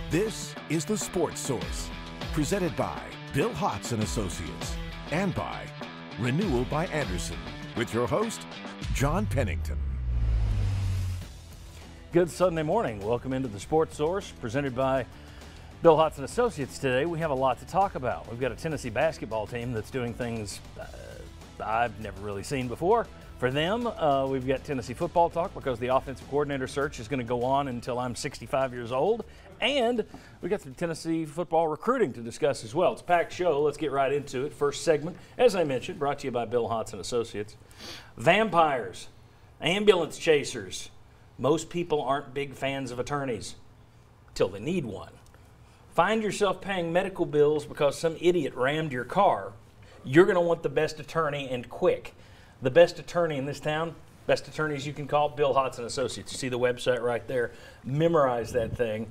This is The Sports Source, presented by Bill Hotz and Associates, and by Renewal by Andersen, with your host, John Pennington. Good Sunday morning. Welcome into The Sports Source, presented by Bill Hotz and Associates. Today we have a lot to talk about. We've got a Tennessee basketball team that's doing things I've never really seen before. For them, we've got Tennessee football talk because the offensive coordinator search is going to go on until I'm 65 years old. And we got some Tennessee football recruiting to discuss as well. It's a packed show. Let's get right into it. First segment, as I mentioned, brought to you by Bill Hotz and Associates. Vampires, ambulance chasers. Most people aren't big fans of attorneys till they need one. Find yourself paying medical bills because some idiot rammed your car. You're going to want the best attorney, and quick. The best attorney in this town, best attorneys you can call, Bill Hotz and Associates. You see the website right there. Memorize that thing.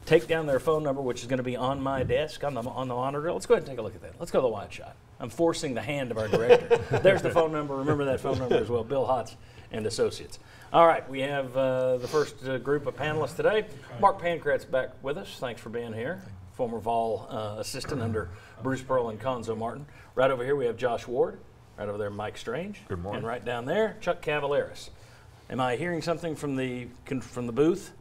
Take down their phone number, which is going to be on my desk on the monitor. Let's go ahead and take a look at that. Let's go to the wide shot. I'm forcing the hand of our director. There's the phone number. Remember that phone number as well, Bill Hotz and Associates. All right, we have the first group of panelists today. Mark Pankratz back with us. Thanks for being here. Former Vol assistant under Bruce Pearl and Conzo Martin. Right over here we have Josh Ward. Right over there, Mike Strange. Good morning. And right down there, Chuck Cavaleris. Am I hearing something from the booth?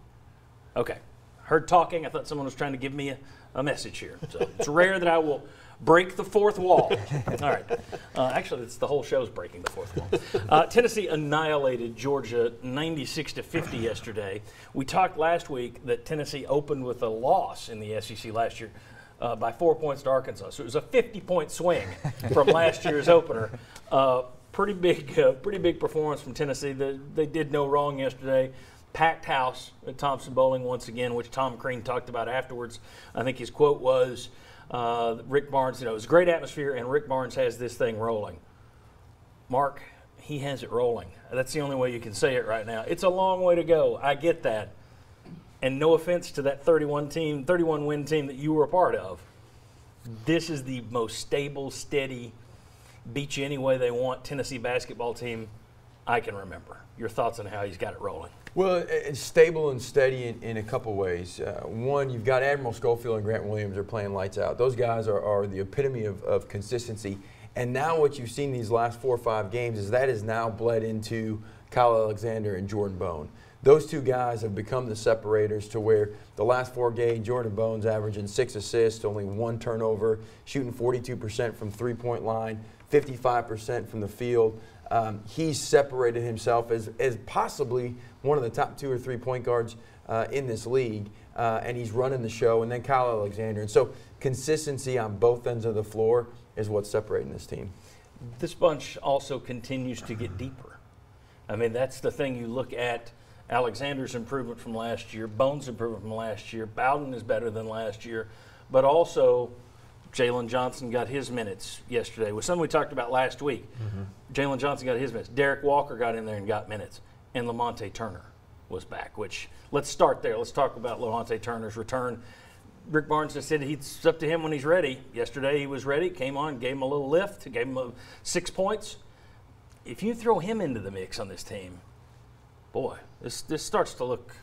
Okay. Heard talking. I thought someone was trying to give me a message here. So it's rare that I will break the fourth wall. All right. Actually, it's the whole show's breaking the fourth wall. Tennessee annihilated Georgia 96-50 yesterday. We talked last week that Tennessee opened with a loss in the SEC last year. By 4 points to Arkansas. So it was a 50-point swing from last year's opener. Pretty big performance from Tennessee. They did no wrong yesterday. Packed house at Thompson Bowling once again, which Tom Crean talked about afterwards. I think his quote was, Rick Barnes, it was a great atmosphere, and Rick Barnes has this thing rolling. Mark, he has it rolling. That's the only way you can say it right now. It's a long way to go. I get that. And no offense to that 31-win team that you were a part of, this is the most stable, steady, beat you any way they want Tennessee basketball team I can remember. Your thoughts on how he's got it rolling? Well, it's stable and steady in a couple ways. One, you've got Admiral Schofield and Grant Williams are playing lights out. Those guys are the epitome of consistency. And now what you've seen these last 4 or 5 games is that is now bled into Kyle Alexander and Jordan Bone. Those two guys have become the separators to where the last 4 games, Jordan Bone's averaging 6 assists, only 1 turnover, shooting 42% from three-point line, 55% from the field. He's separated himself as possibly one of the top 2 or 3 point guards in this league, and he's running the show. And then Kyle Alexander. And so consistency on both ends of the floor is what's separating this team. This bunch also continues to get deeper. I mean, that's the thing you look at. Alexander's improvement from last year, Bones' improvement from last year, Bowden is better than last year, but also Jalen Johnson got his minutes yesterday. Was something we talked about last week. Jalen Johnson got his minutes. Derek Walker got in there and got minutes. And Lamonte Turner was back, which let's start there. Let's talk about Lamonte Turner's return. Rick Barnes just said it's up to him when he's ready. Yesterday he was ready, came on, gave him a little lift, gave him 6 points. If you throw him into the mix on this team, boy, this starts to look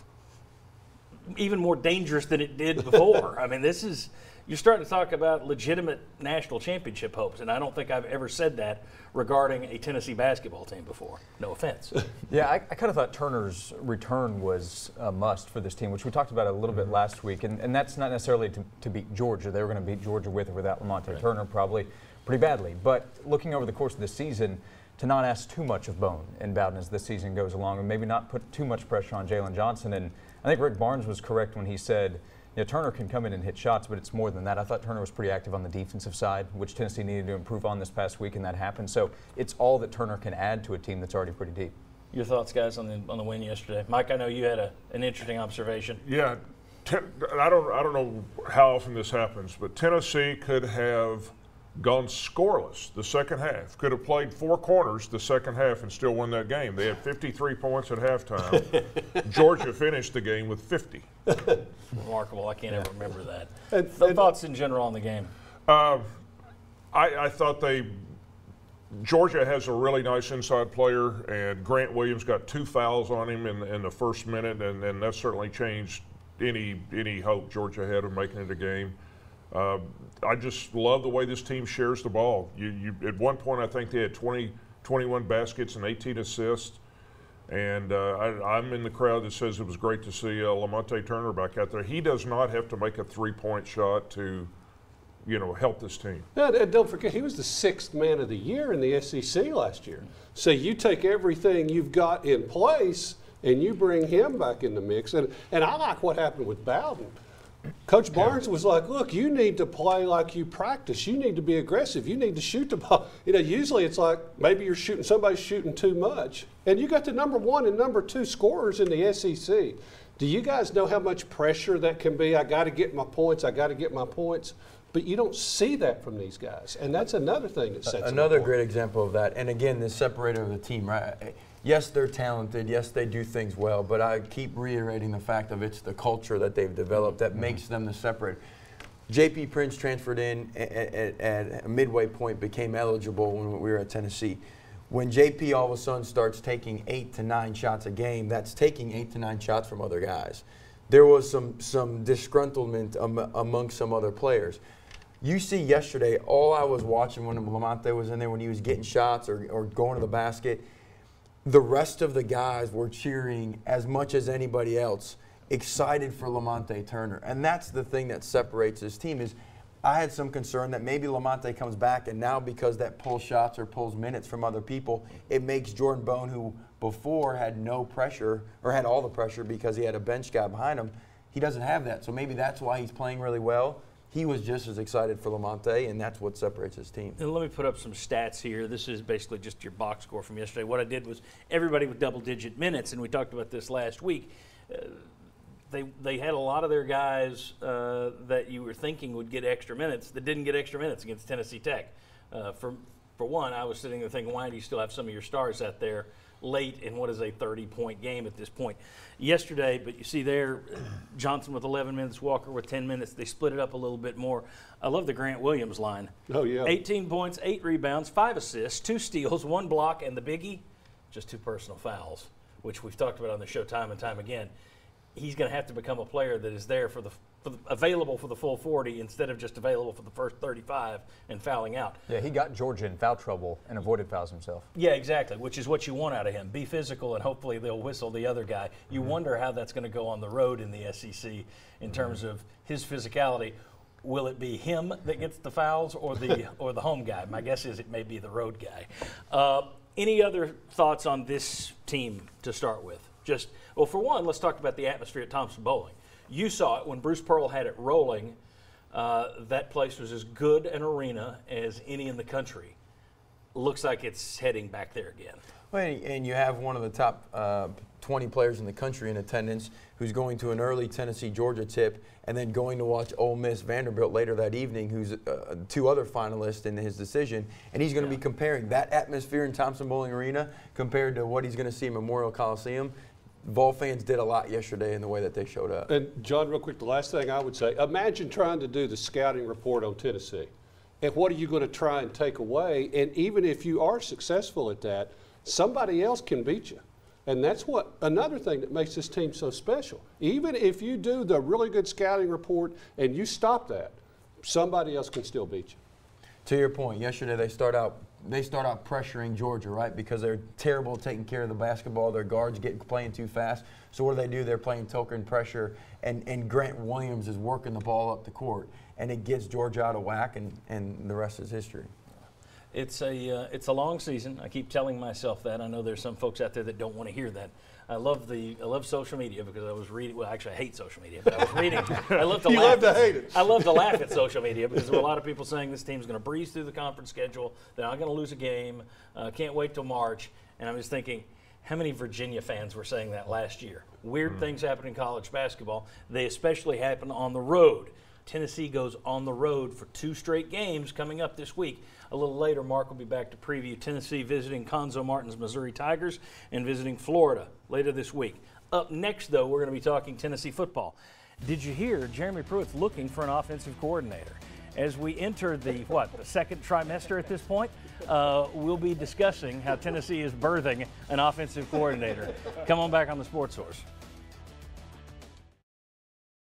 even more dangerous than it did before. I mean, you're starting to talk about legitimate national championship hopes, and I don't think I've ever said that regarding a Tennessee basketball team before. No offense. Yeah, I kind of thought Turner's return was a must for this team, which we talked about a little bit last week, and that's not necessarily to beat Georgia. They were going to beat Georgia with or without Lamonte Turner probably pretty badly. But looking over the course of the season, to not ask too much of Bone and Bowden as the season goes along, and maybe not put too much pressure on Jalen Johnson. And I think Rick Barnes was correct when he said, Turner can come in and hit shots, but it's more than that. I thought Turner was pretty active on the defensive side, which Tennessee needed to improve on this past week, and that happened. So it's all that Turner can add to a team that's already pretty deep. Your thoughts, guys, on the win yesterday? Mike, I know you had an interesting observation. Yeah, I don't know how often this happens, but Tennessee could have gone scoreless the second half. Could have played 4 corners the second half and still won that game. They had 53 points at halftime. Georgia finished the game with 50. Remarkable. I can't ever remember that. The thoughts in general on the game? I thought Georgia has a really nice inside player, and Grant Williams got 2 fouls on him in the first minute, and that certainly changed any hope Georgia had of making it a game. I just love the way this team shares the ball. You at one point, I think they had 21 baskets and 18 assists. And I'm in the crowd that says it was great to see Lamonte Turner back out there. He does not have to make a three-point shot to, help this team. No, and don't forget, he was the 6th man of the year in the SEC last year. So you take everything you've got in place and you bring him back in the mix. And I like what happened with Bowden. Coach Barnes was like, look, you need to play like you practice. You need to be aggressive. You need to shoot the ball. Usually it's like maybe somebody's shooting too much. And you got the number 1 and number 2 scorers in the SEC. Do you guys know how much pressure that can be? I got to get my points. I got to get my points. But you don't see that from these guys. And that's another thing that sets another great example of that. And again, the separator of the team, right? Yes, they're talented. Yes, they do things well. But I keep reiterating the fact of it's the culture that they've developed that makes them the separator. J.P. Prince transferred in at a midway point, became eligible when we were at Tennessee. When J.P. all of a sudden starts taking 8 to 9 shots a game, that's taking 8 to 9 shots from other guys. There was some disgruntlement among some other players. You see yesterday, all I was watching when Lamonte was in there, when he was getting shots or going to the basket, the rest of the guys were cheering as much as anybody else, excited for Lamonte Turner. And that's the thing that separates this team is I had some concern that maybe Lamonte comes back and now because that pulls shots or pulls minutes from other people, it makes Jordan Bone, who before had no pressure or had all the pressure because he had a bench guy behind him, he doesn't have that. So maybe that's why he's playing really well. He was just as excited for Lamonte, and that's what separates his team. And let me put up some stats here. This is basically just your box score from yesterday. What I did was everybody with double-digit minutes, and we talked about this last week. They had a lot of their guys that you were thinking would get extra minutes that didn't get extra minutes against Tennessee Tech. For one, I was sitting there thinking, why do you still have some of your stars out there late in what is a 30-point game at this point? Yesterday, but you see there, Johnson with 11 minutes, Walker with 10 minutes. They split it up a little bit more. I love the Grant Williams line. Oh, yeah. 18 points, 8 rebounds, 5 assists, 2 steals, 1 block, and the biggie, just 2 personal fouls, which we've talked about on the show time and time again. He's going to have to become a player that is there available for the full 40 instead of just available for the first 35 and fouling out. Yeah, he got Georgia in foul trouble and avoided fouls himself. Yeah, exactly, which is what you want out of him. Be physical, and hopefully they'll whistle the other guy. You wonder how that's going to go on the road in the SEC in terms of his physicality. Will it be him that gets the fouls or the home guy? My guess is it may be the road guy. Any other thoughts on this team to start with? Well, for one, let's talk about the atmosphere at Thompson-Boling. You saw it when Bruce Pearl had it rolling. That place was as good an arena as any in the country. Looks like it's heading back there again. Well, and you have one of the top 20 players in the country in attendance who's going to an early Tennessee-Georgia tip and then going to watch Ole Miss Vanderbilt later that evening, who's 2 other finalists in his decision. And he's going to be comparing that atmosphere in Thompson-Boling Arena compared to what he's going to see in Memorial Coliseum. Vol fans did a lot yesterday in the way that they showed up. And, John, real quick, the last thing I would say, imagine trying to do the scouting report on Tennessee. And what are you going to try and take away? And even if you are successful at that, somebody else can beat you. And that's another thing that makes this team so special. Even if you do the really good scouting report and you stop that, somebody else can still beat you. To your point, yesterday they start out pressuring Georgia, right? Because they're terrible at taking care of the basketball. Their guards playing too fast. So what do? They're playing token pressure, and Grant Williams is working the ball up the court, and it gets Georgia out of whack, and the rest is history. It's a long season. I keep telling myself that. I know there's some folks out there that don't want to hear that. I love social media because I was reading. Well, actually, I hate social media, but I was reading. I love to you laugh. love to hate it. I love to laugh at social media because there were a lot of people saying this team's going to breeze through the conference schedule. They're not going to lose a game. Can't wait till March. And I'm just thinking, how many Virginia fans were saying that last year? Weird things happen in college basketball. They especially happen on the road. Tennessee goes on the road for 2 straight games coming up this week. A little later, Mark will be back to preview Tennessee visiting Conzo Martin's Missouri Tigers and visiting Florida later this week. Up next, though, we're going to be talking Tennessee football. Did you hear Jeremy Pruitt's looking for an offensive coordinator? As we enter the second trimester at this point, we'll be discussing how Tennessee is birthing an offensive coordinator. Come on back on the Sports Source.